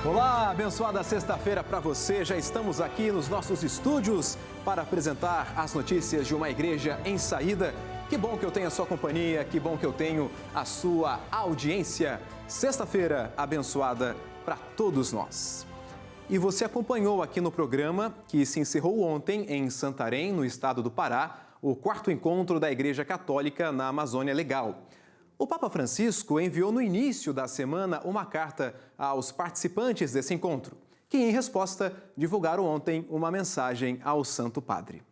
Olá, abençoada sexta-feira para você. Já estamos aqui nos nossos estúdios para apresentar as notícias de uma igreja em saída. Que bom que eu tenho a sua companhia, que bom que eu tenho a sua audiência. Sexta-feira abençoada para todos nós. E você acompanhou aqui no programa que se encerrou ontem em Santarém, no estado do Pará, o 4º encontro da Igreja Católica na Amazônia Legal. O Papa Francisco enviou no início da semana uma carta aos participantes desse encontro, que, em resposta, divulgaram ontem uma mensagem ao Santo Padre.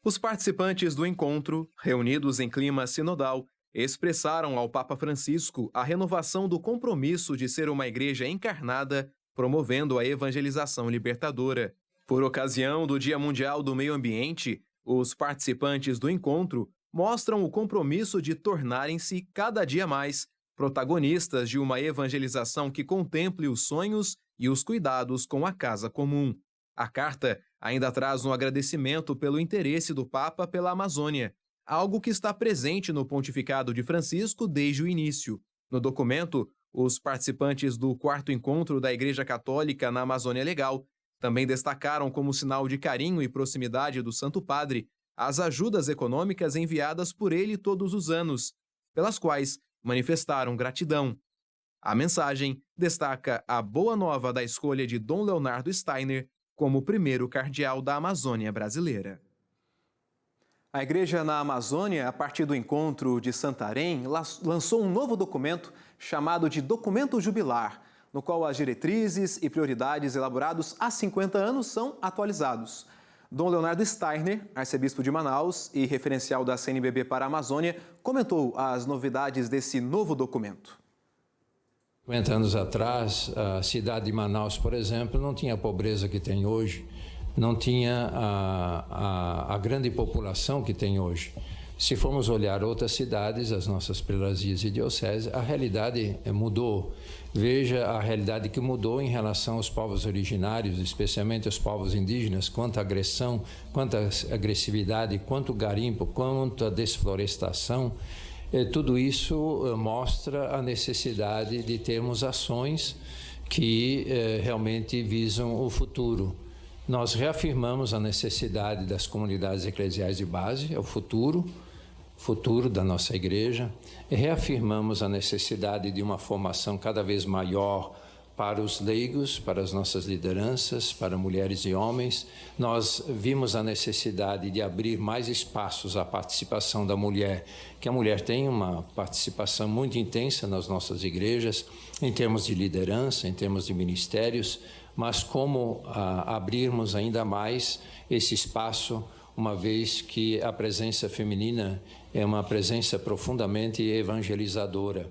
Os participantes do encontro, reunidos em clima sinodal, expressaram ao Papa Francisco a renovação do compromisso de ser uma igreja encarnada, promovendo a evangelização libertadora. Por ocasião do Dia Mundial do Meio Ambiente, os participantes do encontro mostram o compromisso de tornarem-se cada dia mais protagonistas de uma evangelização que contemple os sonhos e os cuidados com a casa comum. A carta ainda traz um agradecimento pelo interesse do Papa pela Amazônia, algo que está presente no pontificado de Francisco desde o início. No documento, os participantes do 4º encontro da Igreja Católica na Amazônia Legal também destacaram como sinal de carinho e proximidade do Santo Padre as ajudas econômicas enviadas por ele todos os anos, pelas quais manifestaram gratidão. A mensagem destaca a boa nova da escolha de Dom Leonardo Steiner como primeiro cardeal da Amazônia brasileira. A Igreja na Amazônia, a partir do encontro de Santarém, lançou um novo documento chamado de Documento Jubilar, no qual as diretrizes e prioridades elaborados há 50 anos são atualizados. Dom Leonardo Steiner, arcebispo de Manaus e referencial da CNBB para a Amazônia, comentou as novidades desse novo documento. 50 anos atrás, a cidade de Manaus, por exemplo, não tinha a pobreza que tem hoje, não tinha a grande população que tem hoje. Se formos olhar outras cidades, as nossas prelazias e dioceses, a realidade mudou. Veja a realidade que mudou em relação aos povos originários, especialmente os povos indígenas, quanto agressão, quanta agressividade, quanto garimpo, quanto a desflorestação. Tudo isso mostra a necessidade de termos ações que realmente visam o futuro. Nós reafirmamos a necessidade das comunidades eclesiais de base, é o futuro da nossa igreja, e reafirmamos a necessidade de uma formação cada vez maior para os leigos, para as nossas lideranças, para mulheres e homens. Nós vimos a necessidade de abrir mais espaços à participação da mulher, que a mulher tem uma participação muito intensa nas nossas igrejas, em termos de liderança, em termos de ministérios, mas como abrirmos ainda mais esse espaço, uma vez que a presença feminina é uma presença profundamente evangelizadora.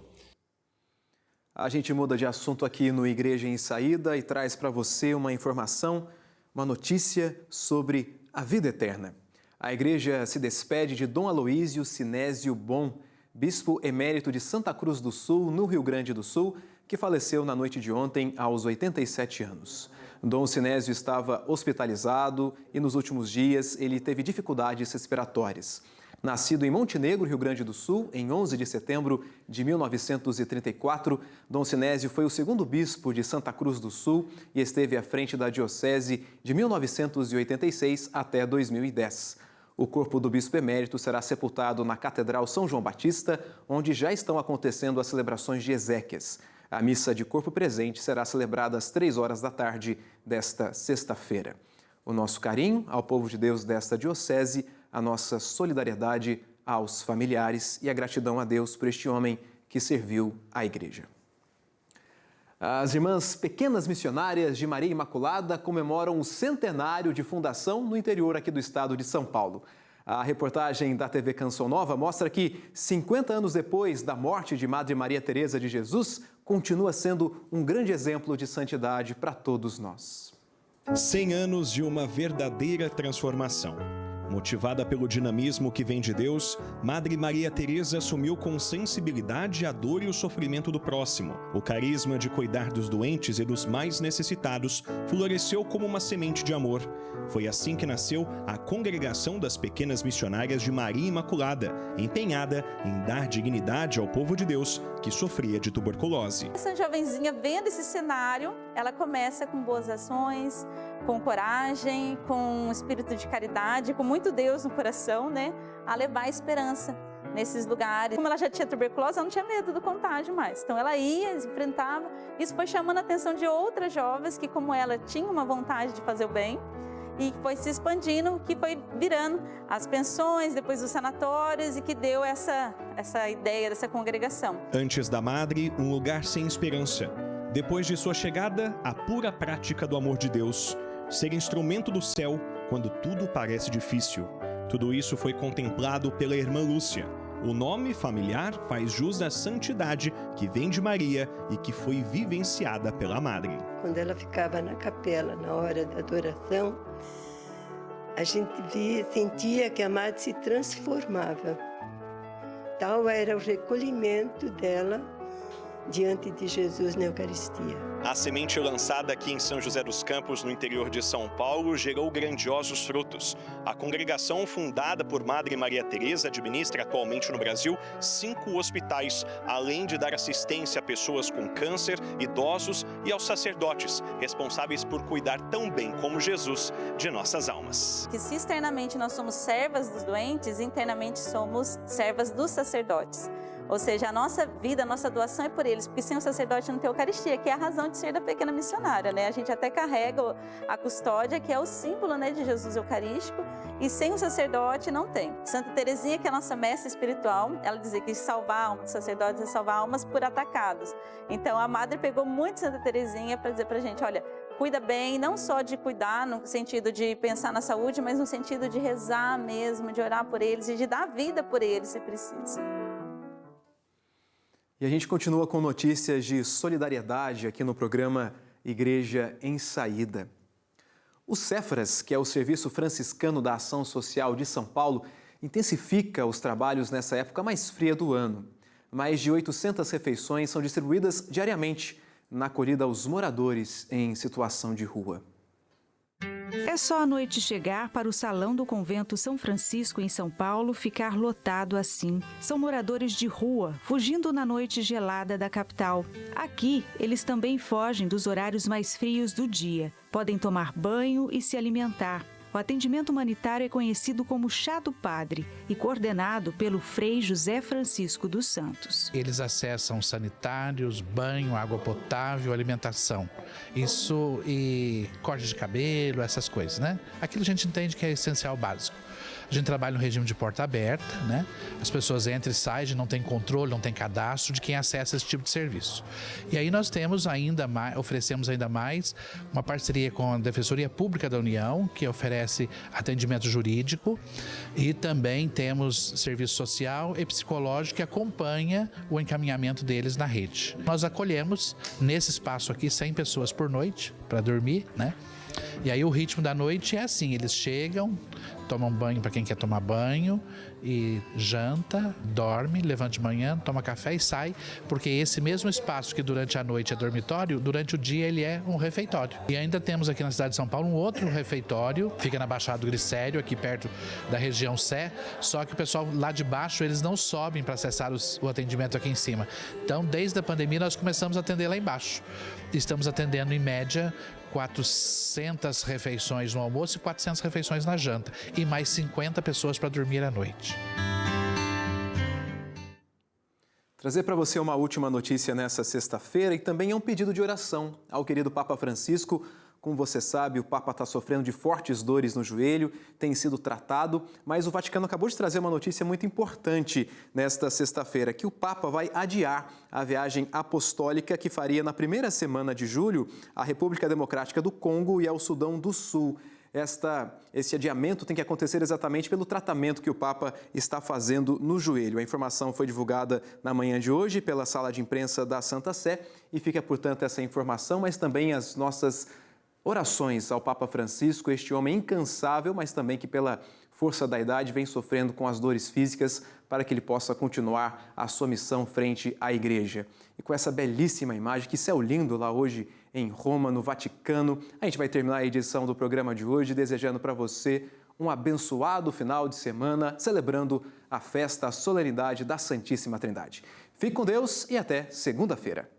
A gente muda de assunto aqui no Igreja em Saída e traz para você uma informação, uma notícia sobre a vida eterna. A igreja se despede de Dom Aloísio Sinésio Bon, bispo emérito de Santa Cruz do Sul, no Rio Grande do Sul, que faleceu na noite de ontem aos 87 anos. Dom Sinésio estava hospitalizado e nos últimos dias ele teve dificuldades respiratórias. Nascido em Montenegro, Rio Grande do Sul, em 11 de setembro de 1934, Dom Sinésio foi o segundo bispo de Santa Cruz do Sul e esteve à frente da diocese de 1986 até 2010. O corpo do bispo emérito será sepultado na Catedral São João Batista, onde já estão acontecendo as celebrações de exéquias. A missa de corpo presente será celebrada às 3 horas da tarde desta sexta-feira. O nosso carinho ao povo de Deus desta diocese, a nossa solidariedade aos familiares e a gratidão a Deus por este homem que serviu à igreja. As Irmãs Pequenas Missionárias de Maria Imaculada comemoram o centenário de fundação no interior aqui do estado de São Paulo. A reportagem da TV Canção Nova mostra que, 50 anos depois da morte de Madre Maria Teresa de Jesus, continua sendo um grande exemplo de santidade para todos nós. 100 anos de uma verdadeira transformação. Motivada pelo dinamismo que vem de Deus, Madre Maria Teresa assumiu com sensibilidade a dor e o sofrimento do próximo. O carisma de cuidar dos doentes e dos mais necessitados floresceu como uma semente de amor. Foi assim que nasceu a Congregação das Pequenas Missionárias de Maria Imaculada, empenhada em dar dignidade ao povo de Deus que sofria de tuberculose. Essa jovenzinha, vendo esse cenário, ela começa com boas ações, com coragem, com um espírito de caridade, com muito Deus no coração, né, a levar esperança nesses lugares. Como ela já tinha tuberculose, ela não tinha medo do contágio mais. Então ela ia, enfrentava. Isso foi chamando a atenção de outras jovens que, como ela, tinham uma vontade de fazer o bem e foi se expandindo, que foi virando as pensões, depois os sanatórios e que deu essa ideia dessa congregação. Antes da Madre, um lugar sem esperança. Depois de sua chegada, a pura prática do amor de Deus. Ser instrumento do céu quando tudo parece difícil. Tudo isso foi contemplado pela irmã Lúcia. O nome familiar faz jus à santidade que vem de Maria e que foi vivenciada pela Madre. Quando ela ficava na capela, na hora da adoração, a gente sentia que a Madre se transformava. Tal era o recolhimento dela diante de Jesus na Eucaristia. A semente lançada aqui em São José dos Campos, no interior de São Paulo, gerou grandiosos frutos. A congregação, fundada por Madre Maria Teresa, administra atualmente no Brasil 5 hospitais, além de dar assistência a pessoas com câncer, idosos e aos sacerdotes, responsáveis por cuidar tão bem como Jesus de nossas almas. Que se externamente nós somos servas dos doentes, internamente somos servas dos sacerdotes. Ou seja, a nossa vida, a nossa doação é por eles, porque sem o sacerdote não tem Eucaristia, que é a razão de ser da pequena missionária, né? A gente até carrega a custódia, que é o símbolo, né, de Jesus Eucarístico, e sem o sacerdote não tem. Santa Teresinha, que é a nossa mestra espiritual, ela dizia que salvar a alma dos sacerdotes é salvar almas por atacados. Então a Madre pegou muito Santa Teresinha para dizer pra gente, olha, cuida bem, não só de cuidar no sentido de pensar na saúde, mas no sentido de rezar mesmo, de orar por eles e de dar vida por eles, se preciso. E a gente continua com notícias de solidariedade aqui no programa Igreja em Saída. O Céfaras, que é o Serviço Franciscano da Ação Social de São Paulo, intensifica os trabalhos nessa época mais fria do ano. Mais de 800 refeições são distribuídas diariamente na acolhida aos moradores em situação de rua. É só a noite chegar para o salão do Convento São Francisco, em São Paulo, ficar lotado assim. São moradores de rua, fugindo na noite gelada da capital. Aqui, eles também fogem dos horários mais frios do dia. Podem tomar banho e se alimentar. O atendimento humanitário é conhecido como Chá do Padre e coordenado pelo Frei José Francisco dos Santos. Eles acessam sanitários, banho, água potável, alimentação. Isso e corte de cabelo, essas coisas, né? Aquilo a gente entende que é essencial básico. A gente trabalha no regime de porta aberta, né? As pessoas entram e saem, não tem controle, não tem cadastro de quem acessa esse tipo de serviço. E aí nós temos ainda mais, oferecemos ainda mais uma parceria com a Defensoria Pública da União, que oferece atendimento jurídico, e também temos serviço social e psicológico que acompanha o encaminhamento deles na rede. Nós acolhemos nesse espaço aqui 100 pessoas por noite para dormir, né? E aí o ritmo da noite é assim, eles chegam, tomam banho para quem quer tomar banho e janta, dorme, levanta de manhã, toma café e sai, porque esse mesmo espaço que durante a noite é dormitório, durante o dia ele é um refeitório. E ainda temos aqui na cidade de São Paulo um outro refeitório, fica na Baixada do Glicério, aqui perto da região Sé, só que o pessoal lá de baixo, eles não sobem para acessar o atendimento aqui em cima. Então, desde a pandemia, nós começamos a atender lá embaixo. Estamos atendendo, em média, 400 refeições no almoço e 400 refeições na janta. E mais 50 pessoas para dormir à noite. Trazer para você uma última notícia nessa sexta-feira e também é um pedido de oração ao querido Papa Francisco. Como você sabe, o Papa está sofrendo de fortes dores no joelho, tem sido tratado, mas o Vaticano acabou de trazer uma notícia muito importante nesta sexta-feira, que o Papa vai adiar a viagem apostólica que faria na primeira semana de julho à República Democrática do Congo e ao Sudão do Sul. Esse adiamento tem que acontecer exatamente pelo tratamento que o Papa está fazendo no joelho. A informação foi divulgada na manhã de hoje pela sala de imprensa da Santa Sé e fica, portanto, essa informação, mas também as nossas orações ao Papa Francisco, este homem incansável, mas também que pela força da idade, vem sofrendo com as dores físicas para que ele possa continuar a sua missão frente à igreja. E com essa belíssima imagem, que céu lindo lá hoje em Roma, no Vaticano, a gente vai terminar a edição do programa de hoje desejando para você um abençoado final de semana, celebrando a festa, a solenidade da Santíssima Trindade. Fique com Deus e até segunda-feira.